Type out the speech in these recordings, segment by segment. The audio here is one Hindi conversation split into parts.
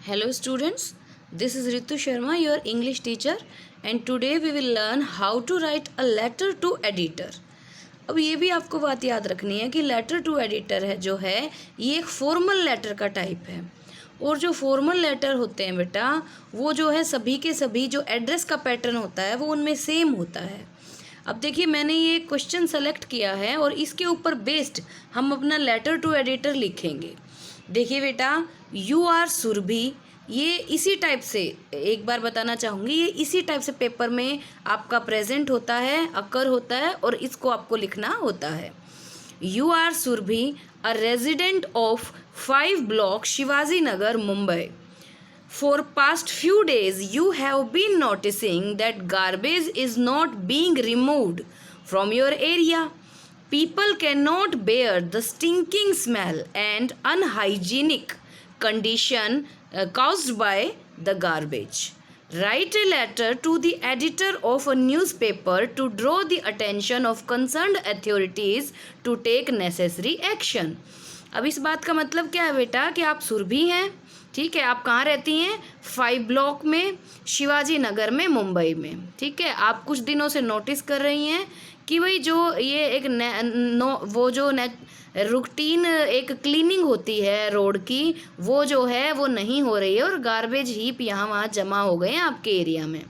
Hello students, this is Ritu Sharma, your English teacher, and today we will learn how to write a letter to editor. अब ये भी आपको बात याद रखनी है कि लेटर टू एडिटर है जो है ये एक फॉर्मल लेटर का टाइप है। और जो फॉर्मल लेटर होते हैं बेटा वो जो है सभी के सभी जो एड्रेस का पैटर्न होता है वो उनमें सेम होता है। अब देखिए मैंने ये क्वेश्चन सेलेक्ट किया है और इसके ऊपर बेस्ड हम अपना लेटर टू एडिटर लिखेंगे। देखिए बेटा यू आर सुरभि, ये इसी टाइप से एक बार बताना चाहूँगी, ये इसी टाइप से पेपर में आपका प्रेजेंट होता है, अकर होता है और इसको आपको लिखना होता है। You are Surabhi, a resident of 5 block Shivaji Nagar Mumbai. For past few days you have been noticing that garbage is not being removed from your area. People cannot bear the stinking smell and unhygienic condition caused by the garbage. Write a letter to the editor of a newspaper to draw the attention of concerned authorities to take necessary action. अब इस बात का मतलब क्या है बेटा कि आप सुरभि हैं, ठीक है, आप कहाँ रहती हैं? 5 ब्लॉक में शिवाजी नगर में मुंबई में, ठीक है। आप कुछ दिनों से नोटिस कर रही हैं कि भाई जो ये एक वो जो रूटीन एक क्लीनिंग होती है रोड की वो जो है वो नहीं हो रही है और गार्बेज हीप यहाँ वहाँ जमा हो गए हैं आपके एरिया में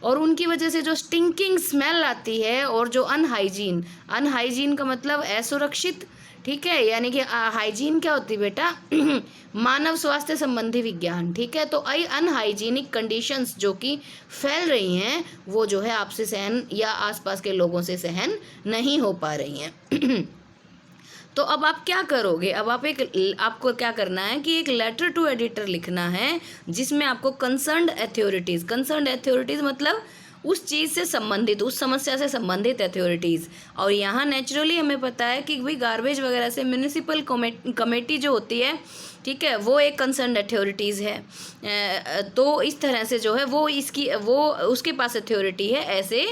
और उनकी वजह से जो स्टिंकिंग स्मेल आती है और जो अनहाइजीन का मतलब असुरक्षित, ठीक है, यानी कि हाइजीन क्या होती है बेटा मानव स्वास्थ्य संबंधी विज्ञान, ठीक है। तो अनहाइजीनिक कंडीशंस जो कि फैल रही हैं वो जो है आपसे सहन या आसपास के लोगों से सहन नहीं हो पा रही हैं तो अब आप क्या करोगे? अब आपको क्या करना है कि एक लेटर टू एडिटर लिखना है जिसमें आपको कंसर्न्ड अथॉरिटीज़ मतलब उस चीज़ से संबंधित, उस समस्या से संबंधित अथॉरिटीज़। और यहाँ नेचुरली हमें पता है कि भाई गार्बेज वगैरह से म्यूनिसिपल कमेटी जो होती है, ठीक है, वो एक कंसर्न अथॉरिटीज़ है। तो इस तरह से जो है वो उसके पास अथॉरिटी है ऐसे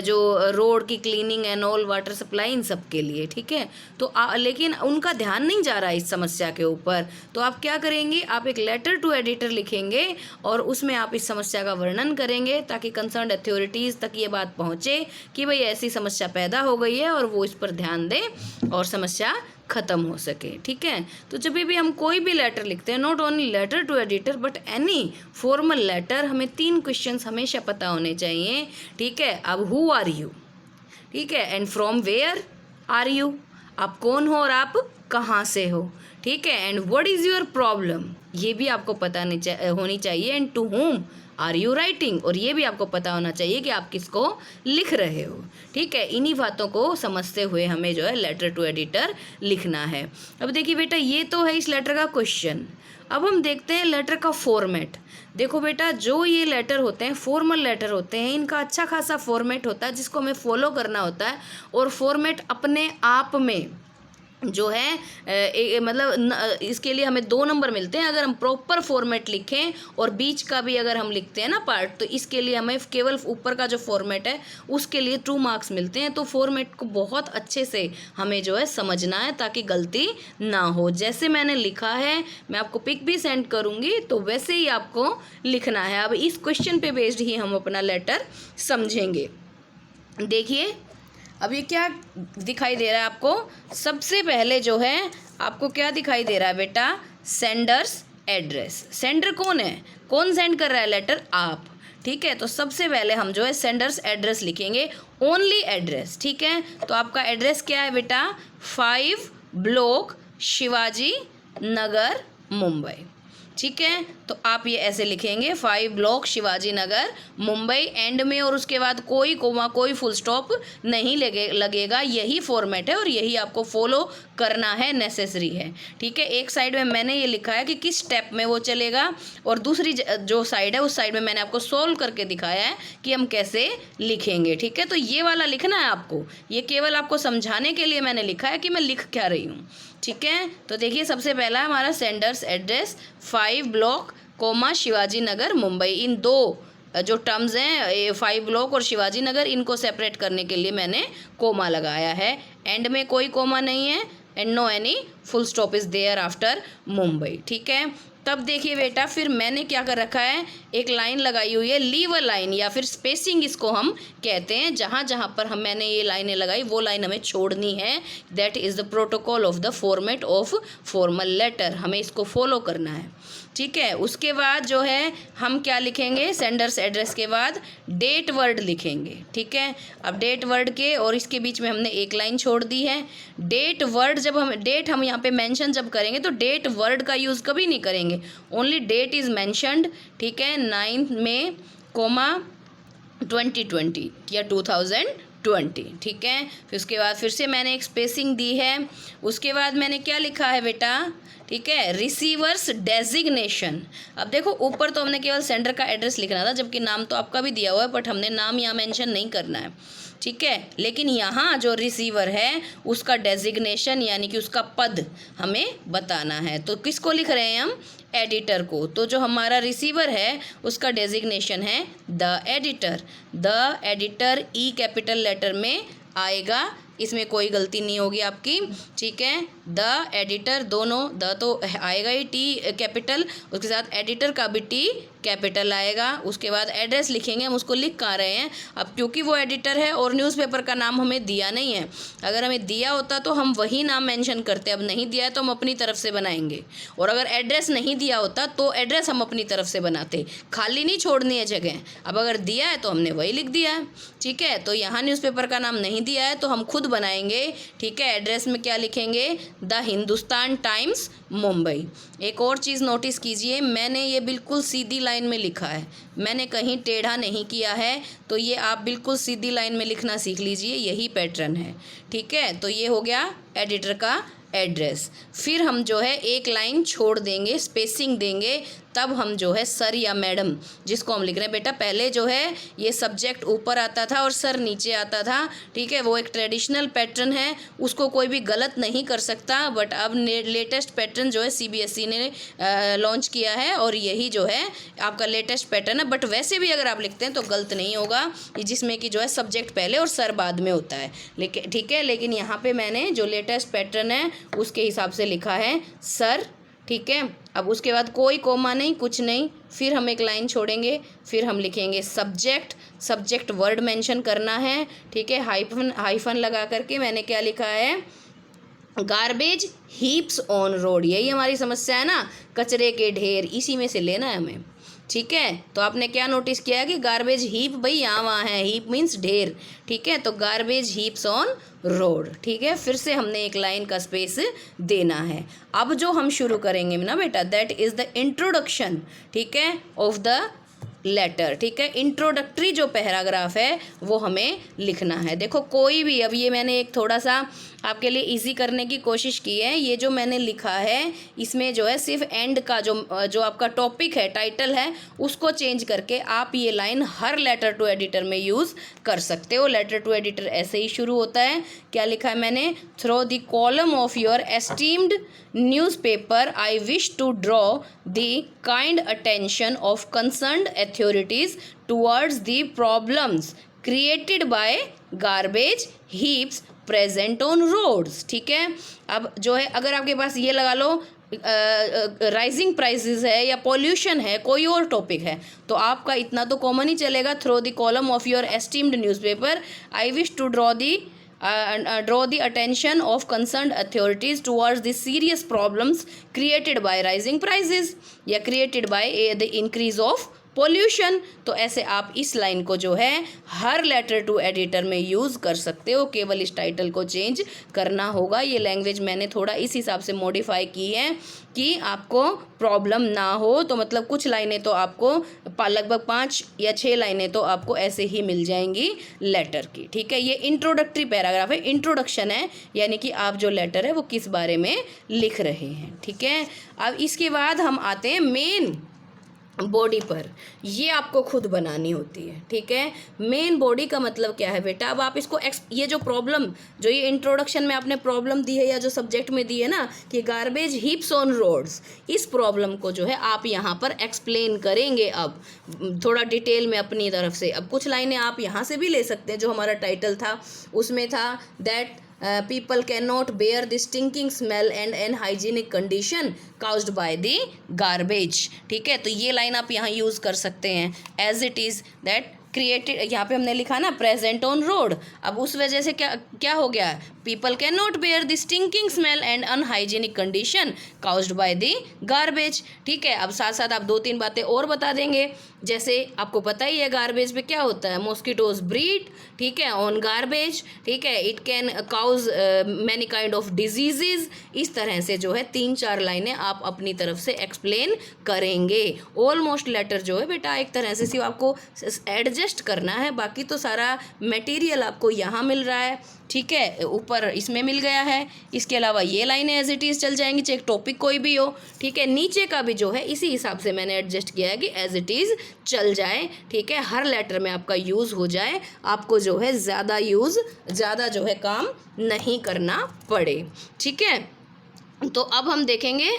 जो रोड की cleaning and all water supply in सब के लिए, ठीक है। तो लेकिन उनका ध्यान नहीं जा रहा इस समस्या के ऊपर, तो आप क्या करेंगे? आप एक लेटर टू एडिटर लिखेंगे और उसमें आप इस समस्या का वर्णन करेंगे ताकि कंसर्न अथॉरिटीज़ तक ये बात पहुँचे कि भाई ऐसी समस्या पैदा हो गई है और वो इस पर ध्यान दें और समस्या ख़त्म हो सके, ठीक है। तो जब भी हम कोई भी लेटर लिखते हैं, not only letter to editor but any formal letter, हमें 3 क्वेश्चंस हमेशा पता होने चाहिए, ठीक है। अब हु आर यू, ठीक है, and from where are you, आप कौन हो और आप कहाँ से हो, ठीक है, and what is your problem, ये भी आपको पता होनी चाहिए, and to whom are you writing, और ये भी आपको पता होना चाहिए कि आप किसको लिख रहे हो, ठीक है। इन्हीं बातों को समझते हुए हमें जो है लेटर टू एडिटर लिखना है। अब देखिए बेटा ये तो है इस लेटर का क्वेश्चन। अब हम देखते हैं लेटर का फॉर्मेट। देखो बेटा जो ये लेटर होते हैं फॉर्मल लेटर होते हैं, इनका अच्छा खासा फॉर्मेट होता है जिसको हमें फॉलो करना होता है और फॉर्मेट अपने आप में जो है मतलब इसके लिए हमें 2 नंबर मिलते हैं अगर हम प्रॉपर फॉर्मेट लिखें और बीच का भी अगर हम लिखते हैं ना पार्ट, तो इसके लिए हमें केवल ऊपर का जो फॉर्मेट है उसके लिए 2 मार्क्स मिलते हैं। तो फॉर्मेट को बहुत अच्छे से हमें जो है समझना है ताकि गलती ना हो। जैसे मैंने लिखा है मैं आपको पिक भी सेंड करूँगी तो वैसे ही आपको लिखना है। अब इस क्वेश्चन पे बेस्ड ही हम अपना लेटर समझेंगे। देखिए अब ये क्या दिखाई दे रहा है आपको? सबसे पहले जो है आपको क्या दिखाई दे रहा है बेटा? Sender's address. सेंडर कौन है? कौन सेंड कर रहा है लेटर? आप, ठीक है। तो सबसे पहले हम जो है सेंडर्स एड्रेस लिखेंगे, ओनली एड्रेस, ठीक है। तो आपका एड्रेस क्या है बेटा? 5 ब्लॉक शिवाजी नगर मुंबई, ठीक है। तो आप ये ऐसे लिखेंगे 5 ब्लॉक शिवाजी नगर मुंबई, एंड में और उसके बाद कोई कोमा कोई फुल स्टॉप नहीं लगेगा। यही फॉर्मेट है और यही आपको फॉलो करना है, नेसेसरी है, ठीक है। एक साइड में मैंने ये लिखा है कि किस स्टेप में वो चलेगा और दूसरी जो साइड है उस साइड में मैंने आपको सॉल्व करके दिखाया है कि हम कैसे लिखेंगे, ठीक है। तो ये वाला लिखना है आपको, ये केवल आपको समझाने के लिए मैंने लिखा है कि मैं लिख क्या रही हूँ, ठीक है। तो देखिए सबसे पहला हमारा sender's address 5 block comma Shivaji Nagar Mumbai. इन 2 जो टर्म्स हैं 5 ब्लॉक और शिवाजी नगर, इनको सेपरेट करने के लिए मैंने कोमा लगाया है। एंड में कोई कोमा नहीं है and no any full stop is there after Mumbai, ठीक है। तब देखिए बेटा फिर मैंने क्या कर रखा है, एक लाइन लगाई हुई है, लीव अ लाइन या फिर स्पेसिंग इसको हम कहते हैं। जहाँ जहाँ पर मैंने ये लाइनें लगाई वो लाइन हमें छोड़नी है। That is the protocol of the format of formal letter, हमें इसको फॉलो करना है। ठीक है, उसके बाद जो है हम क्या लिखेंगे, सेंडर्स एड्रेस के बाद डेट वर्ड लिखेंगे। ठीक है, अब डेट वर्ड के और इसके बीच में हमने एक लाइन छोड़ दी है। डेट वर्ड जब हम यहाँ पे मेंशन जब करेंगे तो डेट वर्ड का यूज़ कभी नहीं करेंगे, ओनली डेट इज़ मेंशनड। ठीक है, 9 मई, 2020 या 2020। ठीक है, फिर उसके बाद फिर से मैंने एक स्पेसिंग दी है। उसके बाद मैंने क्या लिखा है बेटा, ठीक है, रिसीवर्स डेजिग्नेशन। अब देखो ऊपर तो हमने केवल सेंडर का एड्रेस लिखना था, जबकि नाम तो आपका भी दिया हुआ है, बट हमने नाम यहाँ मेंशन नहीं करना है। ठीक है, लेकिन यहाँ जो रिसीवर है उसका डेजिग्नेशन यानी कि उसका पद हमें बताना है। तो किसको लिख रहे हैं हम, एडिटर को। तो जो हमारा रिसीवर है उसका डेजिग्नेशन है the editor. The editor E capital letter में आएगा, इसमें कोई गलती नहीं होगी आपकी। ठीक है, द एडिटर, दोनों द तो आएगा ही टी कैपिटल, उसके साथ एडिटर का भी टी कैपिटल आएगा। उसके बाद एड्रेस लिखेंगे, हम उसको लिख कहाँ रहे हैं, अब क्योंकि वो एडिटर है और न्यूज़पेपर का नाम हमें दिया नहीं है। अगर हमें दिया होता तो हम वही नाम मेंशन करते, अब नहीं दिया है तो हम अपनी तरफ से बनाएंगे। और अगर एड्रेस नहीं दिया होता तो एड्रेस हम अपनी तरफ से बनाते, खाली नहीं छोड़नी है जगह। अब अगर दिया है तो हमने वही लिख दिया है। ठीक है, तो यहाँ न्यूज़पेपर का नाम नहीं दिया है तो हम खुद बनाएंगे। ठीक है, एड्रेस में क्या लिखेंगे, द हिंदुस्तान टाइम्स मुंबई। एक और चीज़ नोटिस कीजिए, मैंने ये बिल्कुल सीधी लाइन में लिखा है, मैंने कहीं टेढ़ा नहीं किया है। तो ये आप बिल्कुल सीधी लाइन में लिखना सीख लीजिए, यही पैटर्न है। ठीक है, तो ये हो गया एडिटर का एड्रेस। फिर हम जो है एक लाइन छोड़ देंगे, स्पेसिंग देंगे, तब हम जो है सर या मैडम जिसको हम लिख रहे हैं। बेटा पहले जो है ये सब्जेक्ट ऊपर आता था और सर नीचे आता था। ठीक है, वो एक ट्रेडिशनल पैटर्न है, उसको कोई भी गलत नहीं कर सकता। बट अब लेटेस्ट पैटर्न जो है सीबीएसई ने लॉन्च किया है और यही जो है आपका लेटेस्ट पैटर्न है। बट वैसे भी अगर आप लिखते हैं तो गलत नहीं होगा, जिसमें कि जो है सब्जेक्ट पहले और सर बाद में होता है। लेकिन ठीक है, लेकिन यहाँ पे मैंने जो लेटेस्ट पैटर्न है उसके हिसाब से लिखा है सर। ठीक है, अब उसके बाद कोई कोमा नहीं, कुछ नहीं, फिर हम एक लाइन छोड़ेंगे, फिर हम लिखेंगे सब्जेक्ट वर्ड मेंशन करना है। ठीक है, हाइफन लगा करके मैंने क्या लिखा है, गार्बेज हीप्स ऑन रोड। यही हमारी समस्या है ना, कचरे के ढेर, इसी में से लेना है हमें। ठीक है, तो आपने क्या नोटिस किया कि गार्बेज हीप भाई यहाँ वहाँ है, हीप मीन्स ढेर। ठीक है, तो गार्बेज हीप्स ऑन रोड। ठीक है, फिर से हमने एक लाइन का स्पेस देना है। अब जो हम शुरू करेंगे ना बेटा, दैट इज़ द इंट्रोडक्शन। ठीक है, ऑफ द लेटर। ठीक है, इंट्रोडक्टरी जो पैराग्राफ है वो हमें लिखना है। देखो कोई भी, अब ये मैंने एक थोड़ा सा आपके लिए इजी करने की कोशिश की है। ये जो मैंने लिखा है इसमें जो है सिर्फ एंड का जो आपका टॉपिक है, टाइटल है, उसको चेंज करके आप ये लाइन हर लेटर टू एडिटर में यूज़ कर सकते हो। लेटर टू एडिटर ऐसे ही शुरू होता है। क्या लिखा है मैंने, through the column of your esteemed newspaper I wish to draw the kind attention of concerned authorities towards the problems created by garbage heaps present on roads. ठीक है, अब जो है अगर आपके पास ये लगा लो राइजिंग प्राइसेस है या पॉल्यूशन है, कोई और टॉपिक है, तो आपका इतना तो कॉमन ही चलेगा, through the column of your esteemed newspaper I wish to draw the attention of concerned authorities towards the serious problems created by rising prices या created by the increase of pollution. तो ऐसे आप इस लाइन को जो है हर लेटर टू एडिटर में यूज़ कर सकते हो, केवल इस टाइटल को चेंज करना होगा। ये लैंग्वेज मैंने थोड़ा इस हिसाब से मॉडिफाई की है कि आपको प्रॉब्लम ना हो। तो मतलब कुछ लाइनें तो आपको लगभग 5 या 6 लाइनें तो आपको ऐसे ही मिल जाएंगी लेटर की। ठीक है, ये इंट्रोडक्टरी पैराग्राफ है, इंट्रोडक्शन है, यानी कि आप जो लेटर है वो किस बारे में लिख रहे हैं। ठीक है, अब इसके बाद हम आते हैं मेन बॉडी पर। ये आपको खुद बनानी होती है। ठीक है, मेन बॉडी का मतलब क्या है बेटा, अब आप इसको ये जो प्रॉब्लम, जो ये इंट्रोडक्शन में आपने प्रॉब्लम दी है या जो सब्जेक्ट में दी है ना कि गार्बेज हीप्स ऑन रोड्स, इस प्रॉब्लम को जो है आप यहाँ पर एक्सप्लेन करेंगे अब थोड़ा डिटेल में अपनी तरफ से। अब कुछ लाइनें आप यहाँ से भी ले सकते हैं, जो हमारा टाइटल था उसमें था that people can not bear the stinking smell and unhygienic condition caused by the garbage. ठीक है, तो ये लाइन आप यहाँ यूज़ कर सकते हैं, as it is that created, यहाँ पे हमने लिखा ना प्रेजेंट ऑन रोड, अब उस वजह से क्या क्या हो गया, people can not bear the stinking smell and unhygienic condition caused by the garbage. ठीक है, अब साथ साथ आप 2-3 बातें और बता देंगे, जैसे आपको पता ही है गार्बेज पे क्या होता है, मॉस्किटोज ब्रीड, ठीक है, ऑन गार्बेज, ठीक है, it can cause many kind of diseases. इस तरह से जो है 3-4 लाइनें आप अपनी तरफ से एक्सप्लेन करेंगे। ऑलमोस्ट लेटर जो है बेटा एक तरह से सिर्फ आपको एडजस्ट करना है, बाकी तो सारा मटेरियल आपको यहाँ मिल रहा है। ठीक है, ऊपर इसमें मिल गया है, इसके अलावा ये लाइनें एज इट इज़ चल जाएंगी, चाहे टॉपिक कोई भी हो। ठीक है, नीचे का भी जो है इसी हिसाब से मैंने एडजस्ट किया है कि एज इट इज़ चल जाए। ठीक है, हर लेटर में आपका यूज़ हो जाए, आपको जो है ज़्यादा जो है काम नहीं करना पड़े। ठीक है, तो अब हम देखेंगे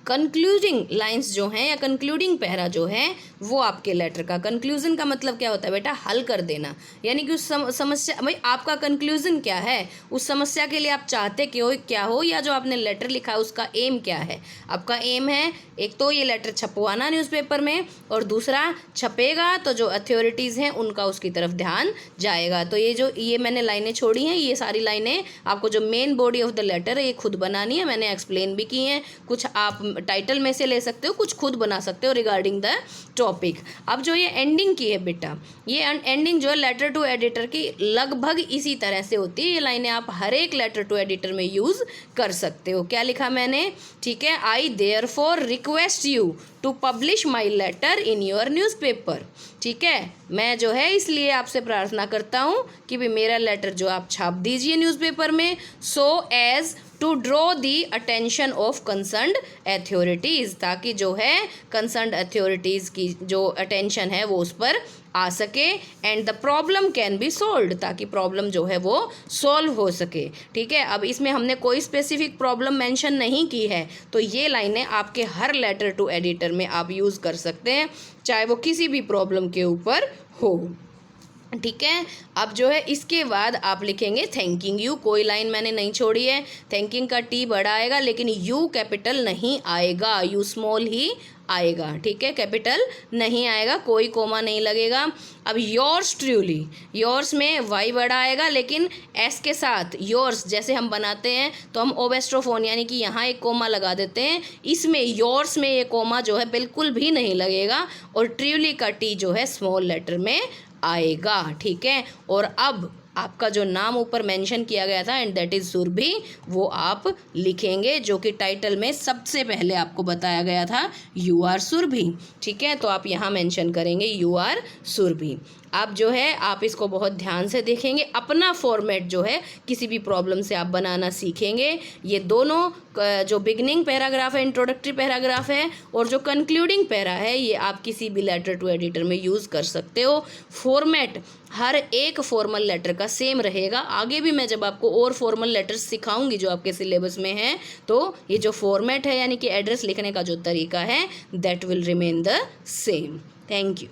कंक्लूडिंग लाइंस जो हैं या कंक्लूडिंग पैरा जो है वो आपके लेटर का। कंक्लूजन का मतलब क्या होता है बेटा, हल कर देना, यानी कि उस समस्या, भाई आपका कंक्लूजन क्या है, उस समस्या के लिए आप चाहते क्या हो, या जो आपने लेटर लिखा है उसका एम क्या है। आपका एम है एक तो ये लेटर छपवाना न्यूज़पेपर में, और दूसरा छपेगा तो जो अथॉरिटीज़ हैं उनका उसकी तरफ ध्यान जाएगा। तो ये मैंने लाइनें छोड़ी हैं, ये सारी लाइनें आपको जो main body of the letter है ये खुद बनानी है, मैंने एक्सप्लेन भी की हैं, कुछ आप टाइटल में से ले सकते हो, कुछ खुद बना सकते हो रिगार्डिंग द टॉपिक। अब जो ये एंडिंग की है बेटा, ये एंडिंग जो है लेटर टू एडिटर की लगभग इसी तरह से होती है। ये लाइनें आप हर एक लेटर टू एडिटर में यूज़ कर सकते हो। क्या लिखा मैंने, ठीक है, I therefore request you to publish my letter in your newspaper. ठीक है, मैं जो है इसलिए आपसे प्रार्थना करता हूँ कि भी मेरा लेटर जो आप छाप दीजिए न्यूज़पेपर में, so as to draw the attention of concerned authorities, ताकि जो है कंसर्न्ड अथॉरिटीज़ की जो अटेंशन है वो उस पर आ सके, and the problem can be solved, ताकि प्रॉब्लम जो है वो सॉल्व हो सके। ठीक है, अब इसमें हमने कोई स्पेसिफिक प्रॉब्लम मेंशन नहीं की है, तो ये लाइनें आपके हर लेटर टू एडिटर में आप यूज़ कर सकते हैं, चाहे वो किसी भी प्रॉब्लम के ऊपर हो। ठीक है, अब जो है इसके बाद आप लिखेंगे थैंकिंग यू। कोई लाइन मैंने नहीं छोड़ी है, थैंकिंग का टी बड़ा आएगा लेकिन यू कैपिटल नहीं आएगा, यू स्मॉल ही आएगा। ठीक है, कैपिटल नहीं आएगा, कोई कोमा नहीं लगेगा। अब योर्स ट्रूली, योर्स में वाई बड़ा आएगा लेकिन एस के साथ योर्स जैसे हम बनाते हैं तो हम ओवेस्ट्रोफोन यानी कि यहाँ एक कोमा लगा देते हैं, इसमें योर्स में ये कोमा जो है बिल्कुल भी नहीं लगेगा, और ट्रूली का टी जो है स्मॉल लेटर में आएगा। ठीक है, और अब आपका जो नाम ऊपर मेंशन किया गया था एंड दैट इज़ सुरभि, वो आप लिखेंगे, जो कि टाइटल में सबसे पहले आपको बताया गया था यू आर सुरभि। ठीक है, तो आप यहाँ मेंशन करेंगे यू आर सुरभि। आप जो है आप इसको बहुत ध्यान से देखेंगे, अपना फॉर्मेट जो है किसी भी प्रॉब्लम से आप बनाना सीखेंगे। ये दोनों जो बिगनिंग पैराग्राफ है, इंट्रोडक्टरी पैराग्राफ है, और जो कंक्लूडिंग पैरा है, ये आप किसी भी लेटर टू एडिटर में यूज़ कर सकते हो। फॉर्मेट हर एक फॉर्मल लेटर का सेम रहेगा। आगे भी मैं जब आपको और फॉर्मल लेटर्स सिखाऊंगी जो आपके सिलेबस में है, तो ये जो फॉर्मेट है यानी कि एड्रेस लिखने का जो तरीका है, that will remain the same. Thank you.